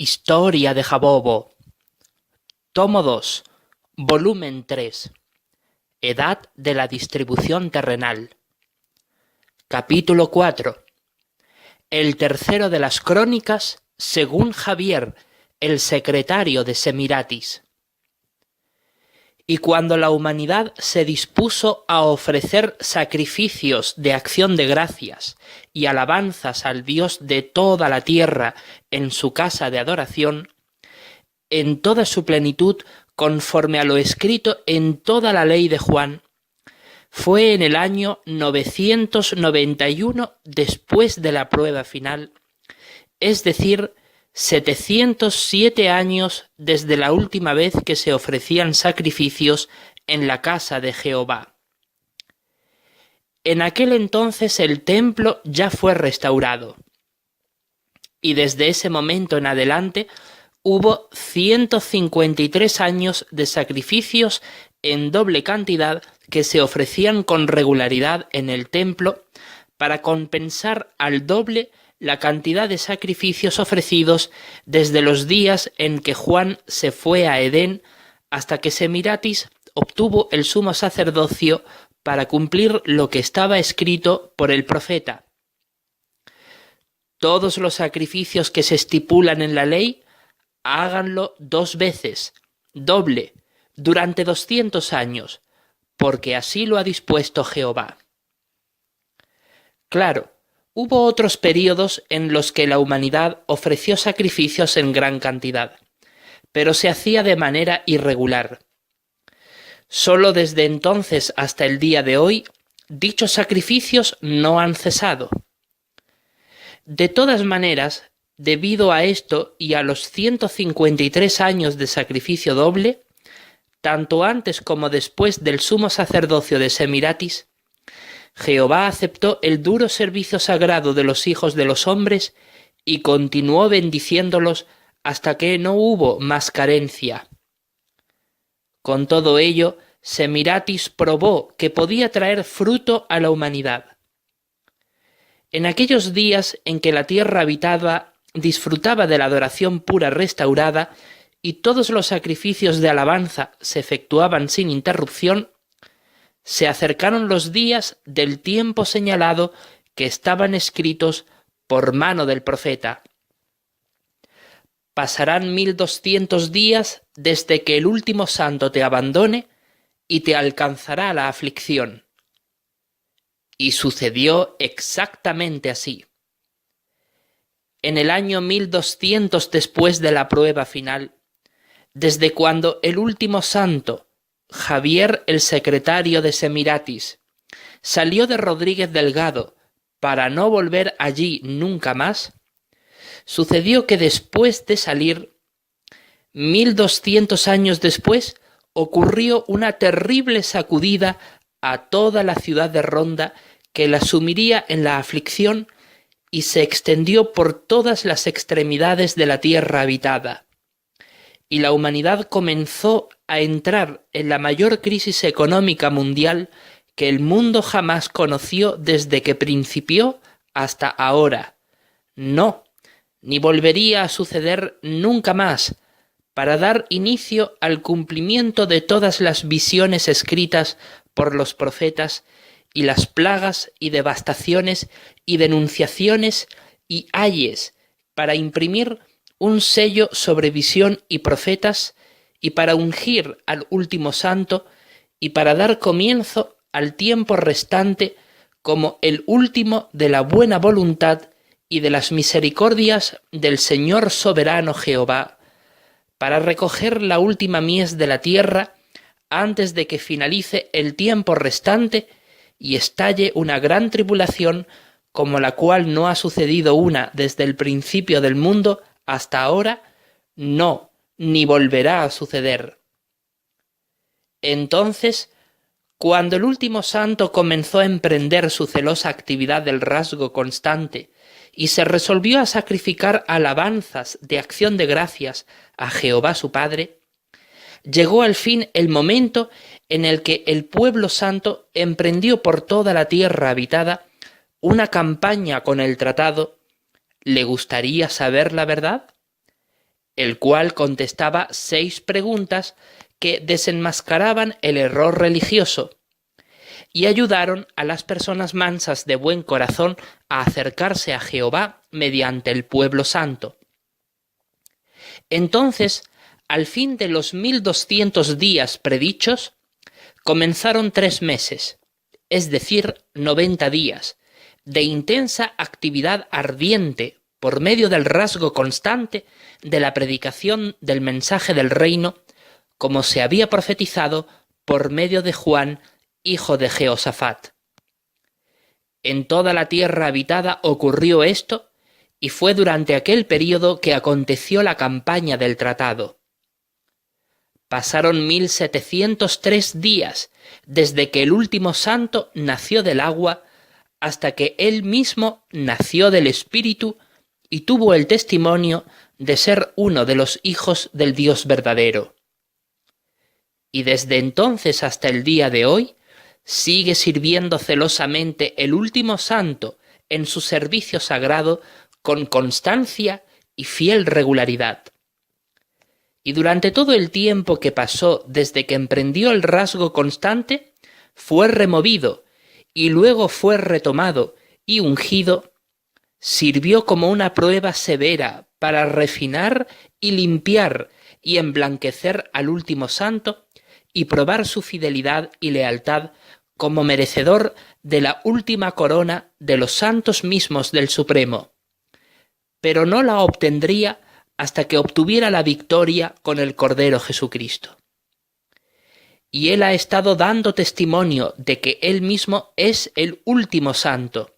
Historia de Jabobo. Tomo 2. Volumen 3. Edad de la distribución terrenal. Capítulo 4. El tercero de las crónicas, según Javier, el secretario de Semiratis. Y cuando la humanidad se dispuso a ofrecer sacrificios de acción de gracias y alabanzas al Dios de toda la tierra en su casa de adoración, en toda su plenitud, conforme a lo escrito en toda la ley de Juan, fue en el año 991 después de la prueba final, es decir, 707 años desde la última vez que se ofrecían sacrificios en la casa de Jehová. En aquel entonces el templo ya fue restaurado, y desde ese momento en adelante hubo 153 años de sacrificios en doble cantidad que se ofrecían con regularidad en el templo para compensar al doble la cantidad de sacrificios ofrecidos desde los días en que Juan se fue a Edén hasta que Semiratis obtuvo el sumo sacerdocio para cumplir lo que estaba escrito por el profeta. Todos los sacrificios que se estipulan en la ley, háganlo 2 veces, doble, durante 200 años, porque así lo ha dispuesto Jehová. Claro, hubo otros períodos en los que la humanidad ofreció sacrificios en gran cantidad, pero se hacía de manera irregular. Solo desde entonces hasta el día de hoy, dichos sacrificios no han cesado. De todas maneras, debido a esto y a los 153 años de sacrificio doble, tanto antes como después del sumo sacerdocio de Semiratis, Jehová aceptó el duro servicio sagrado de los hijos de los hombres y continuó bendiciéndolos hasta que no hubo más carencia. Con todo ello, Semiratis probó que podía traer fruto a la humanidad. En aquellos días en que la tierra habitada disfrutaba de la adoración pura restaurada y todos los sacrificios de alabanza se efectuaban sin interrupción, se acercaron los días del tiempo señalado que estaban escritos por mano del profeta. Pasarán 1200 días desde que el último santo te abandone y te alcanzará la aflicción. Y sucedió exactamente así. En el año 1200 después de la prueba final, desde cuando el último santo, Javier el secretario de Semiratis, salió de Rodríguez Delgado para no volver allí nunca más, sucedió que después de salir, 1200 años después, ocurrió una terrible sacudida a toda la ciudad de Ronda que la sumiría en la aflicción y se extendió por todas las extremidades de la tierra habitada. Y la humanidad comenzó a entrar en la mayor crisis económica mundial que el mundo jamás conoció desde que principió hasta ahora. No, ni volvería a suceder nunca más, para dar inicio al cumplimiento de todas las visiones escritas por los profetas y las plagas y devastaciones y denunciaciones y ayes para imprimir un sello sobre visión y profetas, y para ungir al último santo, y para dar comienzo al tiempo restante como el último de la buena voluntad y de las misericordias del Señor soberano Jehová, para recoger la última mies de la tierra antes de que finalice el tiempo restante y estalle una gran tribulación como la cual no ha sucedido una desde el principio del mundo hasta ahora, no, ni volverá a suceder. Entonces, cuando el último santo comenzó a emprender su celosa actividad del rasgo constante y se resolvió a sacrificar alabanzas de acción de gracias a Jehová su Padre, llegó al fin el momento en el que el pueblo santo emprendió por toda la tierra habitada una campaña con el tratado ¿Le gustaría saber la verdad? el cual contestaba 6 preguntas que desenmascaraban el error religioso y ayudaron a las personas mansas de buen corazón a acercarse a Jehová mediante el pueblo santo. Entonces, al fin de los 1200 días predichos, comenzaron 3 meses, es decir, 90 días, de intensa actividad ardiente por medio del rasgo constante de la predicación del mensaje del reino, como se había profetizado por medio de Juan, hijo de Jehoshaphat. En toda la tierra habitada ocurrió esto, y fue durante aquel período que aconteció la campaña del tratado. Pasaron 1703 días desde que el último santo nació del agua hasta que él mismo nació del Espíritu y tuvo el testimonio de ser uno de los hijos del Dios verdadero. Y desde entonces hasta el día de hoy, sigue sirviendo celosamente el último santo en su servicio sagrado con constancia y fiel regularidad. Y durante todo el tiempo que pasó desde que emprendió el rasgo constante, fue removido y luego fue retomado y ungido, sirvió como una prueba severa para refinar y limpiar y emblanquecer al último santo y probar su fidelidad y lealtad como merecedor de la última corona de los santos mismos del Supremo, pero no la obtendría hasta que obtuviera la victoria con el Cordero Jesucristo. Y él ha estado dando testimonio de que él mismo es el último santo,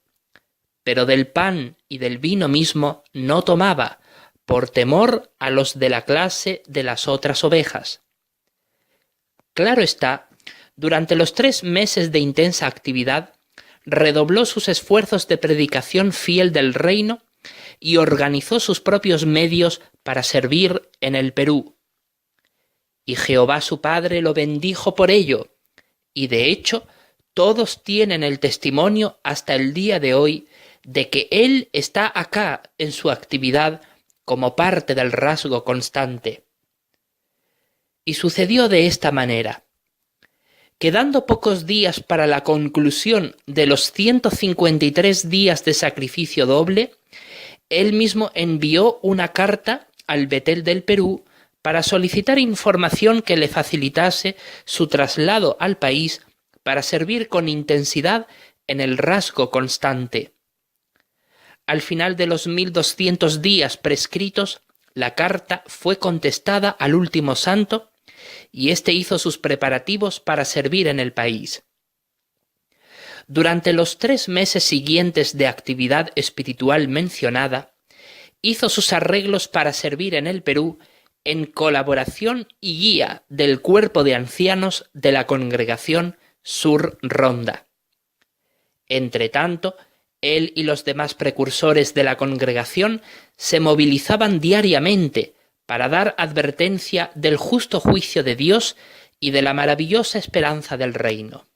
pero del pan y del vino mismo no tomaba, por temor a los de la clase de las otras ovejas. Claro está, durante los 3 meses de intensa actividad, redobló sus esfuerzos de predicación fiel del reino y organizó sus propios medios para servir en el Perú. Y Jehová su Padre lo bendijo por ello, y de hecho todos tienen el testimonio hasta el día de hoy de que él está acá en su actividad como parte del rasgo constante. Y sucedió de esta manera. Quedando pocos días para la conclusión de los 153 días de sacrificio doble, él mismo envió una carta al Betel del Perú para solicitar información que le facilitase su traslado al país para servir con intensidad en el rasgo constante. Al final de los 1200 días prescritos, la carta fue contestada al último santo y éste hizo sus preparativos para servir en el país. Durante los 3 meses siguientes de actividad espiritual mencionada, hizo sus arreglos para servir en el Perú en colaboración y guía del cuerpo de ancianos de la congregación Sur Ronda. Entretanto, él y los demás precursores de la congregación se movilizaban diariamente para dar advertencia del justo juicio de Dios y de la maravillosa esperanza del reino.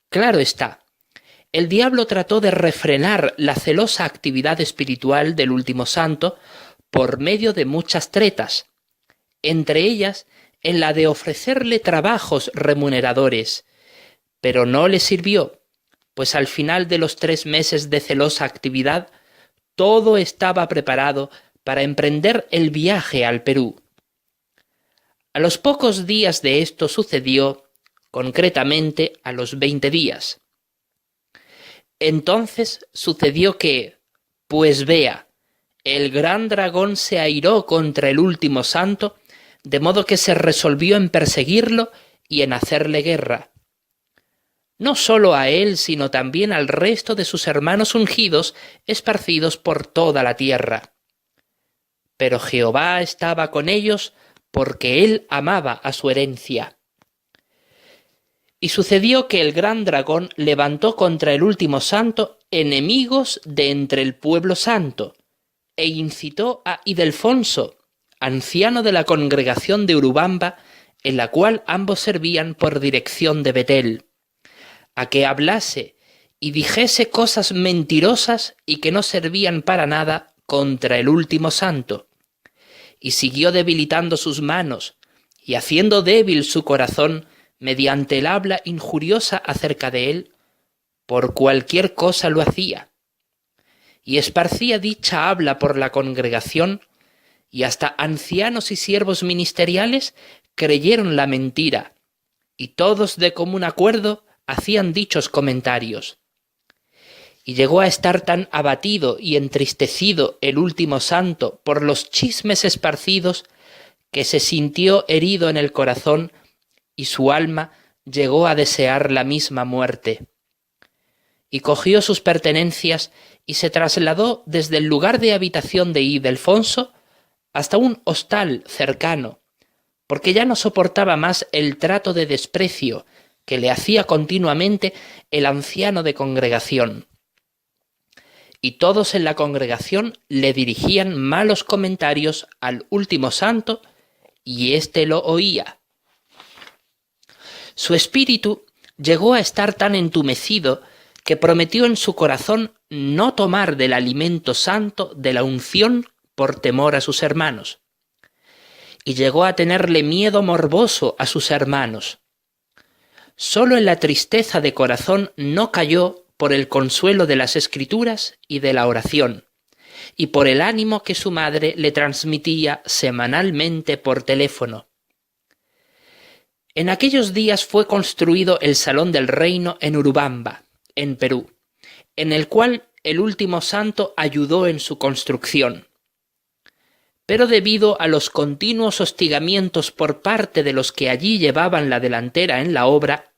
Claro está, el diablo trató de refrenar la celosa actividad espiritual del último santo por medio de muchas tretas, entre ellas en la de ofrecerle trabajos remuneradores, pero no le sirvió, pues al final de los 3 meses de celosa actividad, todo estaba preparado para emprender el viaje al Perú. A los pocos días de esto sucedió, concretamente a los 20 días. Entonces sucedió que, pues vea, el gran dragón se airó contra el último santo, de modo que se resolvió en perseguirlo y en hacerle guerra. No solo a él, sino también al resto de sus hermanos ungidos, esparcidos por toda la tierra. Pero Jehová estaba con ellos porque él amaba a su herencia. Y sucedió que el gran dragón levantó contra el último santo enemigos de entre el pueblo santo, e incitó a Ildefonso, anciano de la congregación de Urubamba, en la cual ambos servían por dirección de Betel, a que hablase y dijese cosas mentirosas y que no servían para nada contra el último santo, y siguió debilitando sus manos y haciendo débil su corazón mediante el habla injuriosa acerca de él, por cualquier cosa lo hacía, y esparcía dicha habla por la congregación, y hasta ancianos y siervos ministeriales creyeron la mentira, y todos de común acuerdo hacían dichos comentarios. Y llegó a estar tan abatido y entristecido el último santo por los chismes esparcidos, que se sintió herido en el corazón y su alma llegó a desear la misma muerte. Y cogió sus pertenencias y se trasladó desde el lugar de habitación de Ildefonso hasta un hostal cercano, porque ya no soportaba más el trato de desprecio que le hacía continuamente el anciano de congregación. Y todos en la congregación le dirigían malos comentarios al último santo, y éste lo oía. Su espíritu llegó a estar tan entumecido que prometió en su corazón no tomar del alimento santo de la unción por temor a sus hermanos. Y llegó a tenerle miedo morboso a sus hermanos. Solo en la tristeza de corazón no cayó por el consuelo de las Escrituras y de la oración, y por el ánimo que su madre le transmitía semanalmente por teléfono. En aquellos días fue construido el Salón del Reino en Urubamba, en Perú, en el cual el último santo ayudó en su construcción. Pero debido a los continuos hostigamientos por parte de los que allí llevaban la delantera en la obra,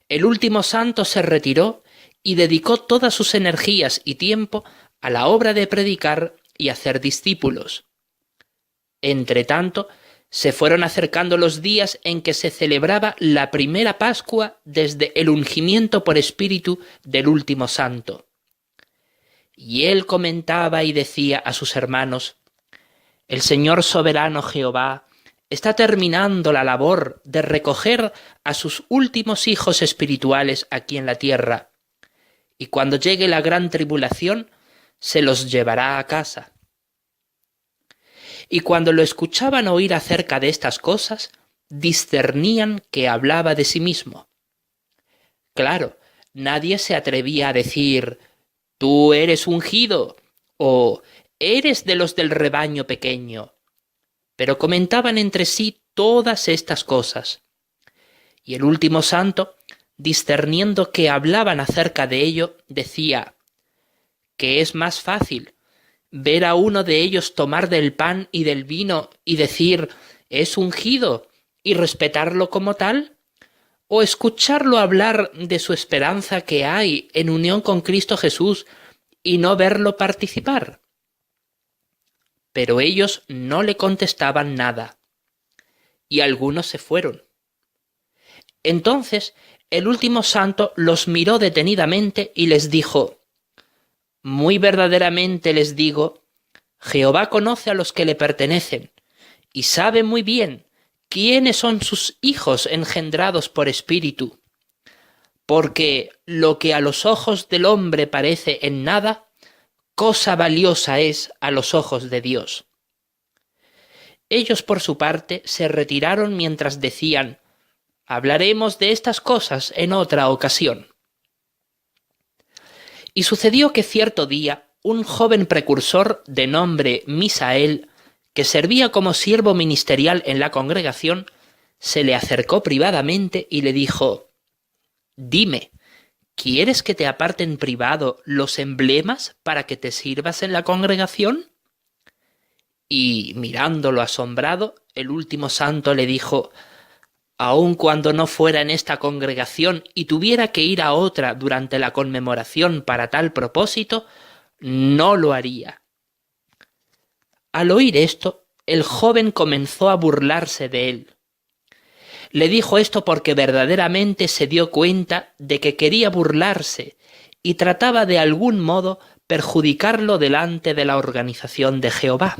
el último santo se retiró y dedicó todas sus energías y tiempo a la obra de predicar y hacer discípulos. Entretanto, se fueron acercando los días en que se celebraba la primera Pascua desde el ungimiento por espíritu del último santo. Y él comentaba y decía a sus hermanos: «El Señor soberano Jehová está terminando la labor de recoger a sus últimos hijos espirituales aquí en la tierra, y cuando llegue la gran tribulación, se los llevará a casa». Y cuando lo escuchaban oír acerca de estas cosas, discernían que hablaba de sí mismo. Claro, nadie se atrevía a decir: «Tú eres ungido», o «Eres de los del rebaño pequeño», pero comentaban entre sí todas estas cosas. Y el último santo, discerniendo que hablaban acerca de ello, decía: «¿Qué es más fácil? ¿Ver a uno de ellos tomar del pan y del vino y decir: es ungido, y respetarlo como tal? ¿O escucharlo hablar de su esperanza que hay en unión con Cristo Jesús y no verlo participar?» Pero ellos no le contestaban nada, y algunos se fueron. Entonces el último santo los miró detenidamente y les dijo: «Muy verdaderamente les digo, Jehová conoce a los que le pertenecen, y sabe muy bien quiénes son sus hijos engendrados por espíritu. Porque lo que a los ojos del hombre parece en nada, cosa valiosa es a los ojos de Dios». Ellos por su parte se retiraron mientras decían: «Hablaremos de estas cosas en otra ocasión». Y sucedió que cierto día un joven precursor de nombre Misael, que servía como siervo ministerial en la congregación, se le acercó privadamente y le dijo: «Dime, ¿quieres que te aparte en privado los emblemas para que te sirvas en la congregación?». Y mirándolo asombrado, el último santo le dijo: «Aun cuando no fuera en esta congregación y tuviera que ir a otra durante la conmemoración para tal propósito, no lo haría». Al oír esto, el joven comenzó a burlarse de él. Le dijo esto porque verdaderamente se dio cuenta de que quería burlarse y trataba de algún modo perjudicarlo delante de la organización de Jehová.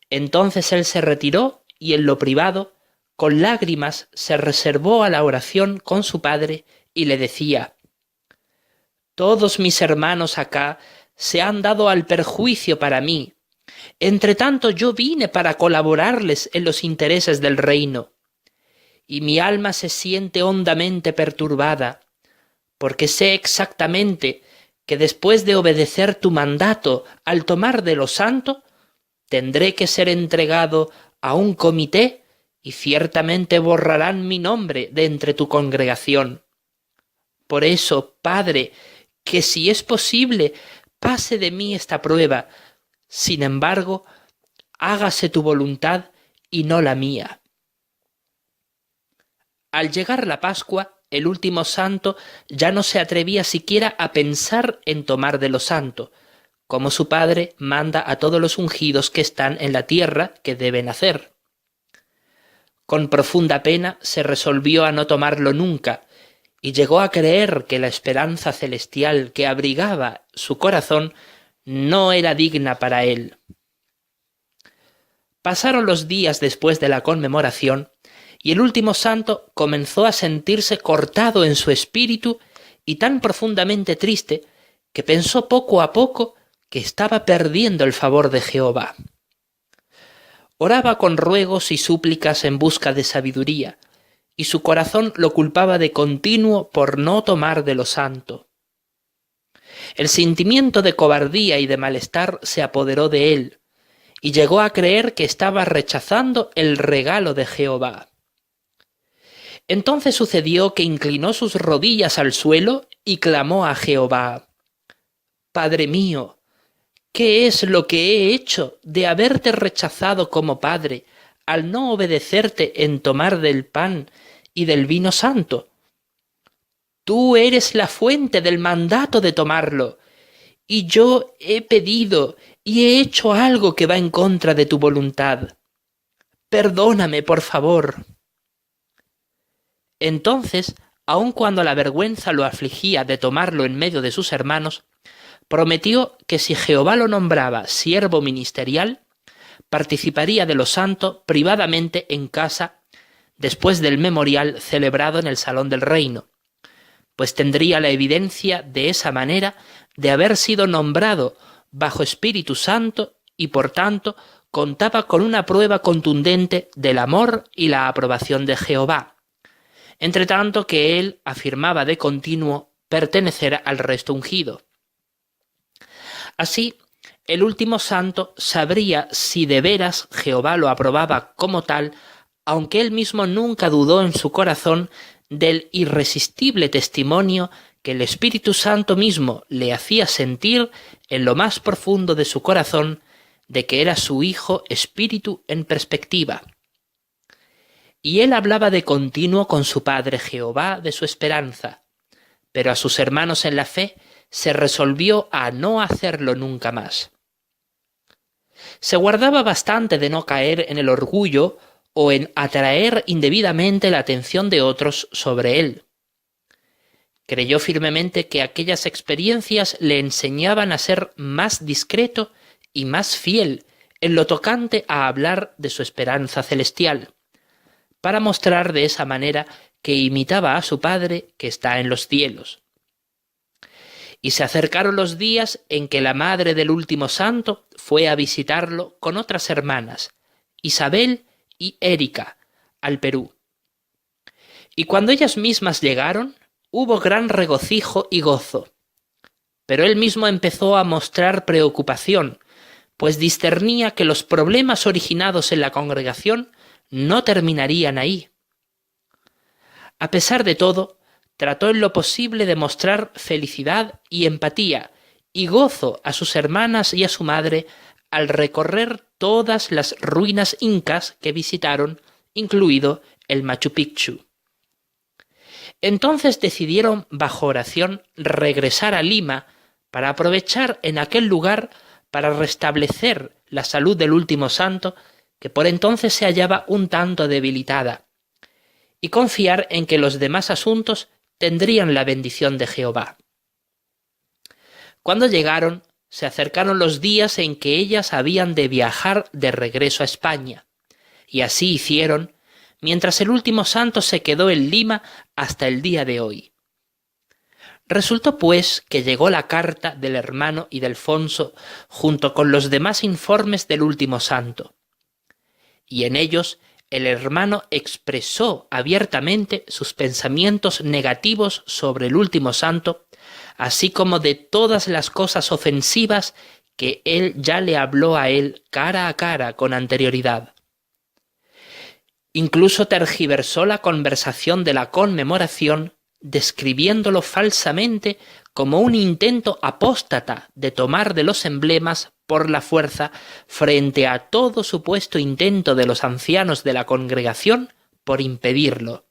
Entonces él se retiró y en lo privado, con lágrimas, se reservó a la oración con su padre y le decía: «Todos mis hermanos acá se han dado al perjuicio para mí, Entretanto yo vine para colaborarles en los intereses del reino, y mi alma se siente hondamente perturbada, porque sé exactamente que después de obedecer tu mandato al tomar de lo santo, tendré que ser entregado a un comité y ciertamente borrarán mi nombre de entre tu congregación. Por eso, Padre, que si es posible, pase de mí esta prueba. Sin embargo, hágase tu voluntad y no la mía. Al llegar la Pascua, el último santo ya no se atrevía siquiera a pensar en tomar de lo santo, como su padre manda a todos los ungidos que están en la tierra que deben hacer. Con profunda pena se resolvió a no tomarlo nunca, y llegó a creer que la esperanza celestial que abrigaba su corazón no era digna para él. Pasaron los días después de la conmemoración, y el último santo comenzó a sentirse cortado en su espíritu y tan profundamente triste que pensó poco a poco que estaba perdiendo el favor de Jehová. Oraba con ruegos y súplicas en busca de sabiduría, y su corazón lo culpaba de continuo por no tomar de lo santo. El sentimiento de cobardía y de malestar se apoderó de él, y llegó a creer que estaba rechazando el regalo de Jehová. Entonces sucedió que inclinó sus rodillas al suelo y clamó a Jehová: «Padre mío, ¿qué es lo que he hecho de haberte rechazado como padre al no obedecerte en tomar del pan y del vino santo? Tú eres la fuente del mandato de tomarlo, y yo he pedido y he hecho algo que va en contra de tu voluntad. Perdóname, por favor». Entonces, aun cuando la vergüenza lo afligía de tomarlo en medio de sus hermanos, prometió que si Jehová lo nombraba siervo ministerial, participaría de lo santo privadamente en casa después del memorial celebrado en el Salón del Reino, pues tendría la evidencia de esa manera de haber sido nombrado bajo Espíritu Santo y por tanto contaba con una prueba contundente del amor y la aprobación de Jehová, entre tanto que él afirmaba de continuo pertenecer al resto ungido. Así, el último santo sabría si de veras Jehová lo aprobaba como tal, aunque él mismo nunca dudó en su corazón del irresistible testimonio que el Espíritu Santo mismo le hacía sentir en lo más profundo de su corazón de que era su Hijo Espíritu en perspectiva. Y él hablaba de continuo con su Padre Jehová de su esperanza, pero a sus hermanos en la fe se resolvió a no hacerlo nunca más. Se guardaba bastante de no caer en el orgullo o en atraer indebidamente la atención de otros sobre él. Creyó firmemente que aquellas experiencias le enseñaban a ser más discreto y más fiel en lo tocante a hablar de su esperanza celestial, para mostrar de esa manera que imitaba a su Padre que está en los cielos. Y se acercaron los días en que la madre del último santo fue a visitarlo con otras hermanas, Isabel y Érica, al Perú. Y cuando ellas mismas llegaron, hubo gran regocijo y gozo. Pero él mismo empezó a mostrar preocupación, pues discernía que los problemas originados en la congregación no terminarían ahí. A pesar de todo, trató en lo posible de mostrar felicidad y empatía y gozo a sus hermanas y a su madre al recorrer todas las ruinas incas que visitaron, incluido el Machu Picchu. Entonces decidieron, bajo oración, regresar a Lima para aprovechar en aquel lugar para restablecer la salud del último santo, que por entonces se hallaba un tanto debilitada, y confiar en que los demás asuntos tendrían la bendición de Jehová. Cuando llegaron, se acercaron los días en que ellas habían de viajar de regreso a España, y así hicieron, mientras el último santo se quedó en Lima hasta el día de hoy. Resultó, pues, que llegó la carta del hermano Ildefonso junto con los demás informes del último santo, y en ellos el hermano expresó abiertamente sus pensamientos negativos sobre el último santo, así como de todas las cosas ofensivas que él ya le habló a él cara a cara con anterioridad. Incluso tergiversó la conversación de la conmemoración, describiéndolo falsamente como un intento apóstata de tomar de los emblemas por la fuerza frente a todo supuesto intento de los ancianos de la congregación por impedirlo.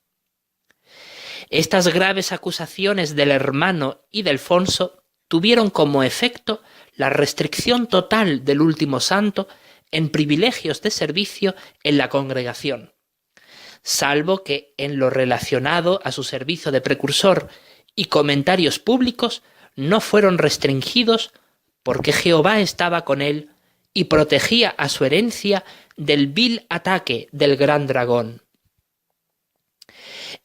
Estas graves acusaciones del hermano Ildefonso tuvieron como efecto la restricción total del último santo en privilegios de servicio en la congregación, salvo que en lo relacionado a su servicio de precursor y comentarios públicos no fueron restringidos porque Jehová estaba con él y protegía a su herencia del vil ataque del gran dragón.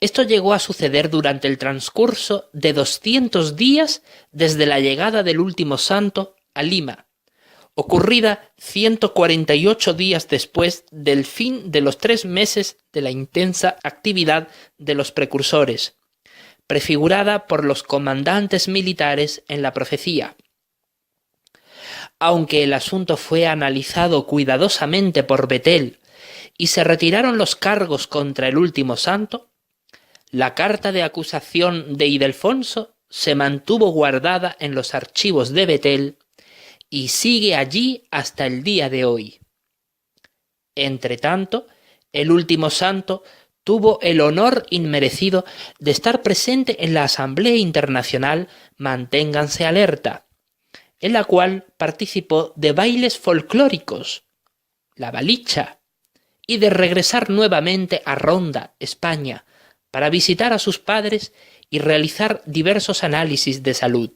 Esto llegó a suceder durante el transcurso de 200 días desde la llegada del último santo a Lima, ocurrida 148 días después del fin de los 3 meses de la intensa actividad de los precursores, prefigurada por los comandantes militares en la profecía. Aunque el asunto fue analizado cuidadosamente por Bethel y se retiraron los cargos contra el último santo, la carta de acusación de Ildefonso se mantuvo guardada en los archivos de Bethel y sigue allí hasta el día de hoy. Entretanto, el último santo tuvo el honor inmerecido de estar presente en la Asamblea Internacional Manténganse Alerta, en la cual participó de bailes folclóricos, la Balicha, y de regresar nuevamente a Ronda, España, para visitar a sus padres y realizar diversos análisis de salud.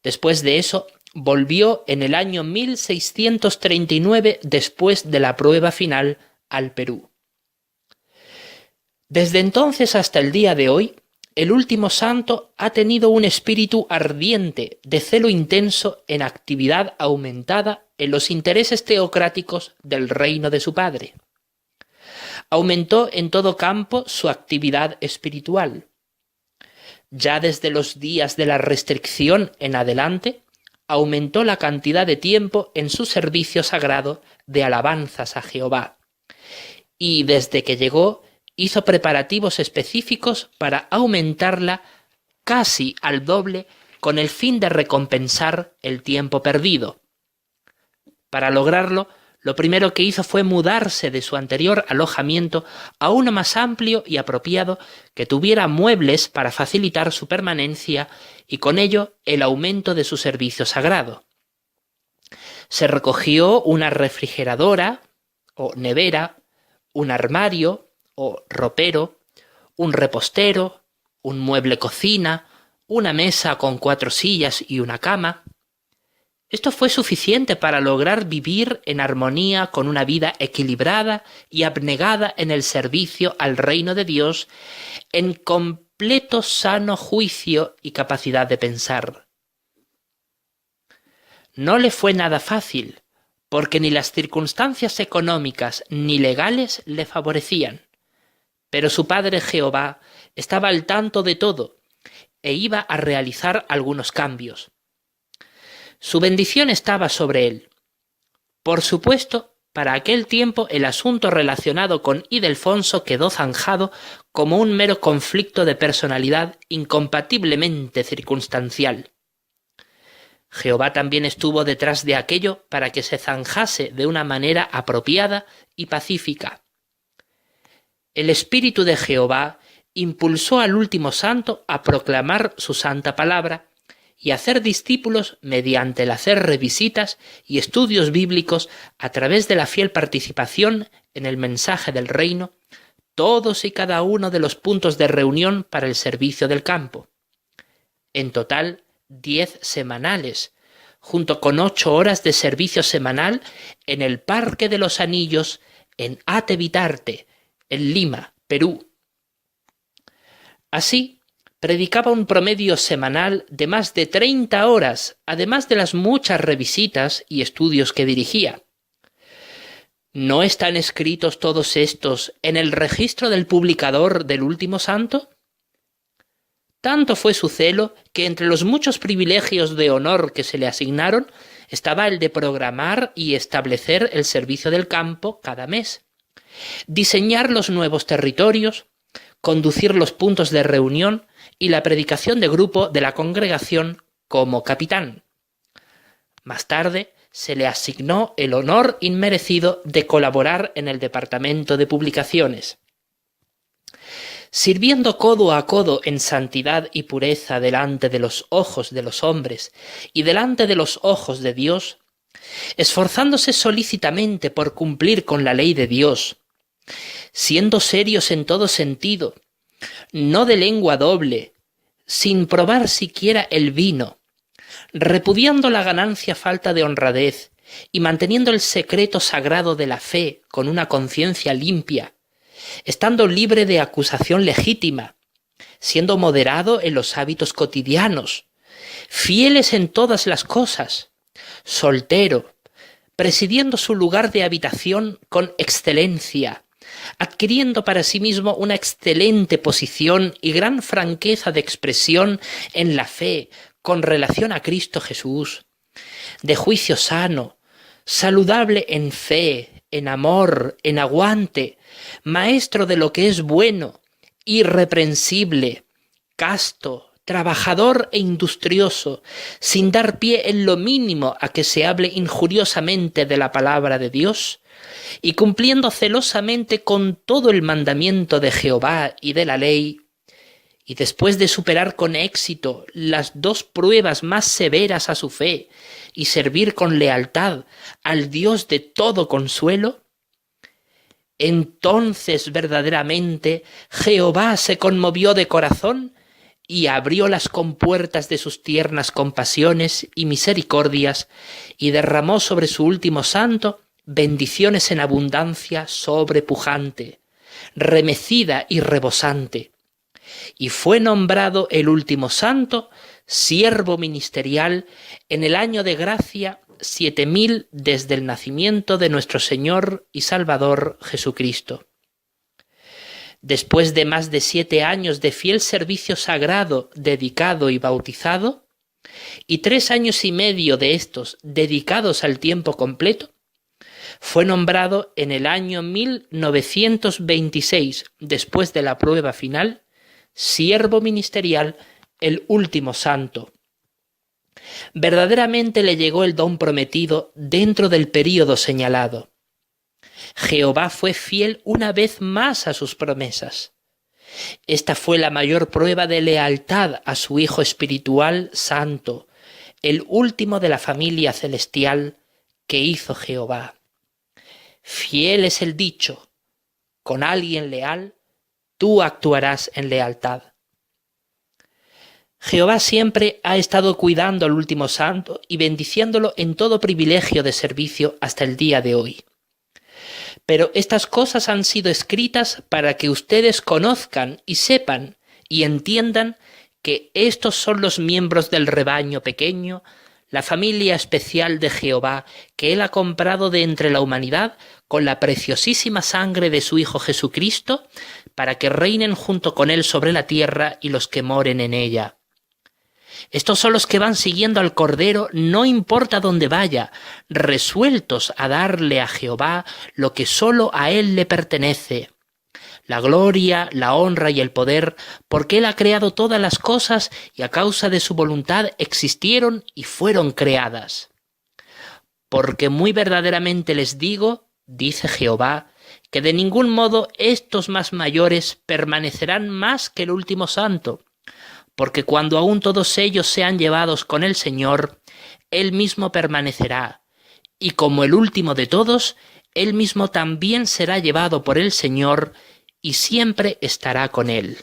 Después de eso, volvió en el año 1639, después de la prueba final, al Perú. Desde entonces hasta el día de hoy, el último santo ha tenido un espíritu ardiente de celo intenso en actividad aumentada en los intereses teocráticos del reino de su padre. Aumentó en todo campo su actividad espiritual. Ya desde los días de la restricción en adelante, aumentó la cantidad de tiempo en su servicio sagrado de alabanzas a Jehová, y desde que llegó hizo preparativos específicos para aumentarla casi al doble con el fin de recompensar el tiempo perdido. Para lograrlo, lo primero que hizo fue mudarse de su anterior alojamiento a uno más amplio y apropiado que tuviera muebles para facilitar su permanencia y con ello el aumento de su servicio sagrado. Se recogió una refrigeradora o nevera, un armario o ropero, un repostero, un mueble cocina, una mesa con 4 sillas y una cama. Esto fue suficiente para lograr vivir en armonía con una vida equilibrada y abnegada en el servicio al reino de Dios, en completo sano juicio y capacidad de pensar. No le fue nada fácil, porque ni las circunstancias económicas ni legales le favorecían, pero su padre Jehová estaba al tanto de todo e iba a realizar algunos cambios. Su bendición estaba sobre él. Por supuesto, para aquel tiempo el asunto relacionado con Ildefonso quedó zanjado como un mero conflicto de personalidad incompatiblemente circunstancial. Jehová también estuvo detrás de aquello para que se zanjase de una manera apropiada y pacífica. El Espíritu de Jehová impulsó al último santo a proclamar su santa palabra y hacer discípulos mediante el hacer revisitas y estudios bíblicos a través de la fiel participación en el mensaje del reino, todos y cada uno de los puntos de reunión para el servicio del campo. En total, 10 semanales, junto con 8 horas de servicio semanal en el Parque de los Anillos, en Ate Bitarte, en Lima, Perú. Así, predicaba un promedio semanal de más de 30 horas, además de las muchas revisitas y estudios que dirigía. ¿No están escritos todos estos en el registro del publicador del Último Santo? Tanto fue su celo que entre los muchos privilegios de honor que se le asignaron estaba el de programar y establecer el servicio del campo cada mes, diseñar los nuevos territorios, conducir los puntos de reunión y la predicación de grupo de la congregación como capitán. Más tarde se le asignó el honor inmerecido de colaborar en el departamento de publicaciones. Sirviendo codo a codo en santidad y pureza delante de los ojos de los hombres y delante de los ojos de Dios, esforzándose solícitamente por cumplir con la ley de Dios, siendo serios en todo sentido, no de lengua doble, sin probar siquiera el vino, repudiando la ganancia falta de honradez y manteniendo el secreto sagrado de la fe con una conciencia limpia, estando libre de acusación legítima, siendo moderado en los hábitos cotidianos, fieles en todas las cosas, soltero, presidiendo su lugar de habitación con excelencia, adquiriendo para sí mismo una excelente posición y gran franqueza de expresión en la fe con relación a Cristo Jesús, de juicio sano, saludable en fe, en amor, en aguante, maestro de lo que es bueno, irreprensible, casto, trabajador e industrioso, sin dar pie en lo mínimo a que se hable injuriosamente de la palabra de Dios, y cumpliendo celosamente con todo el mandamiento de Jehová y de la ley, y después de superar con éxito las dos pruebas más severas a su fe y servir con lealtad al Dios de todo consuelo, entonces verdaderamente Jehová se conmovió de corazón y abrió las compuertas de sus tiernas compasiones y misericordias y derramó sobre su último santo bendiciones en abundancia sobrepujante, remecida y rebosante, y fue nombrado el último santo siervo ministerial en el año de gracia 7000 desde el nacimiento de nuestro Señor y Salvador Jesucristo. Después de más de 7 años de fiel servicio sagrado, dedicado y bautizado, y 3 años y medio de estos dedicados al tiempo completo, fue nombrado en el año 1926, después de la prueba final, siervo ministerial, el último santo. Verdaderamente le llegó el don prometido dentro del período señalado. Jehová fue fiel una vez más a sus promesas. Esta fue la mayor prueba de lealtad a su Hijo espiritual santo, el último de la familia celestial que hizo Jehová. Fiel es el dicho, con alguien leal, tú actuarás en lealtad. Jehová siempre ha estado cuidando al último santo y bendiciéndolo en todo privilegio de servicio hasta el día de hoy. Pero estas cosas han sido escritas para que ustedes conozcan y sepan y entiendan que estos son los miembros del rebaño pequeño, la familia especial de Jehová que Él ha comprado de entre la humanidad con la preciosísima sangre de su Hijo Jesucristo, para que reinen junto con Él sobre la tierra y los que moren en ella. Estos son los que van siguiendo al Cordero, no importa dónde vaya, resueltos a darle a Jehová lo que solo a Él le pertenece, la gloria, la honra y el poder, porque Él ha creado todas las cosas y a causa de su voluntad existieron y fueron creadas. Porque muy verdaderamente les digo, dice Jehová, que de ningún modo estos más mayores permanecerán más que el último santo, porque cuando aún todos ellos sean llevados con el Señor, Él mismo permanecerá, y como el último de todos, Él mismo también será llevado por el Señor y siempre estará con Él.